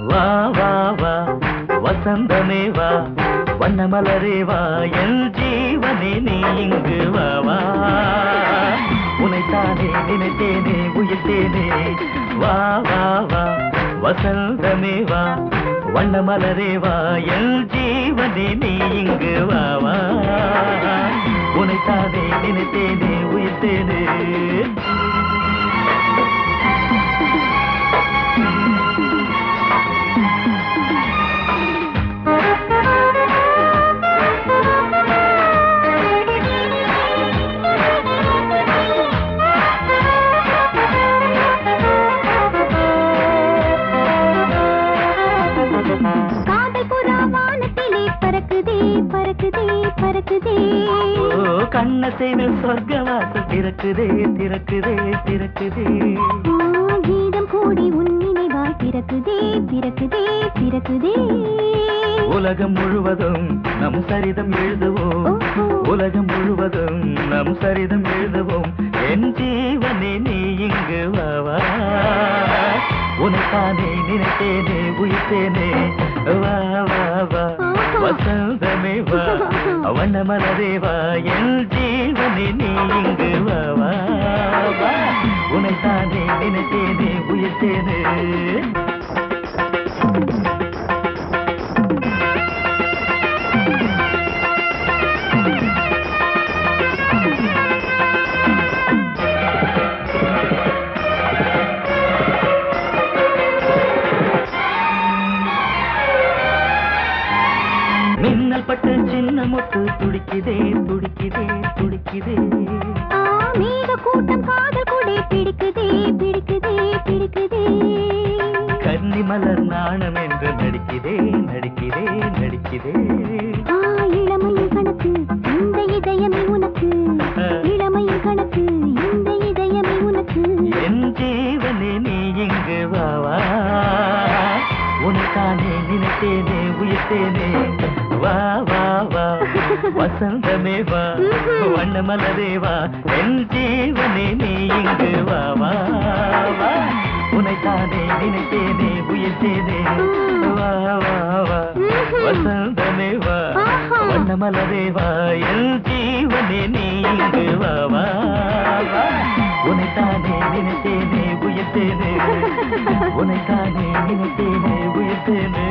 வா வா வா வசந்தமே வா வண்ணமலரே வா என் ஜீவனே நீ இங்கு வா வா உனைத்தானே நினைத்தேனே உயிர்த்தேனே வா வா வா வசந்தமே வா வண்ணமலரே வா என் ஜீவனே நீ இங்கு வா வா உனைத்தானே நினைத்தேனே உயிர்த்தேனே கண்ணசைவில் சொர்க்கவாசல் திறக்குதே திறக்குதே திறக்குதே கீதம் கூடி உன் நினைவாய் பிறக்குதே பிறக்குதே பிறக்குதே உலகம் முழுவதும் நம் சரிதம் எழுதுவோம் உலகம் முழுவதும் நம் சரிதம் எழுதுவோம் என் ஜீவனே நீ இங்கு வா வா உனக்கானே நினைத்தேனே உயிர்த்தேனே வா வா வா வசந்தமே வா வண்ணமலரே வா என் ஜீவனே நீ இங்கு வா வா வா உனைத்தானே நினைத்தேனே உயிர்த்தேனே மின்னல் பட்டு சின்ன மொட்டு துடிக்குதே துடிக்குதே துடிக்குதே மேக கூட்டம் காதல் கூட பிடிக்குதே பிடிக்குதே பிடிக்குதே கன்னி மலர் நாணம் என்று நடிக்குதே நடிக்குதே நடிக்குதே இளமையின் கணக்கு இந்த இதயமே உனக்கு இளமையின் கணக்கு இந்த இதயமே உனக்கு என் ஜீவனே நீ இங்கு வா வா உனக்கானே நினைத்தேனே உயிர்த்தேனே வா வா வா வசந்தமே வா வண்ணமலரே வா என் ஜீவனே நீ இங்கு வா வா வா உனைத்தானே நினைத்தேனே உயிர்த்தேனே வா வா வா வசந்தமே வா வண்ணமலரே வா என் ஜீவனே நீ இங்கு வா வா வா உனைத்தானே நினைத்தேனே உயிர்த்தேனே உனைத்தானே நினைத்தேனே உயிர்த்தேனே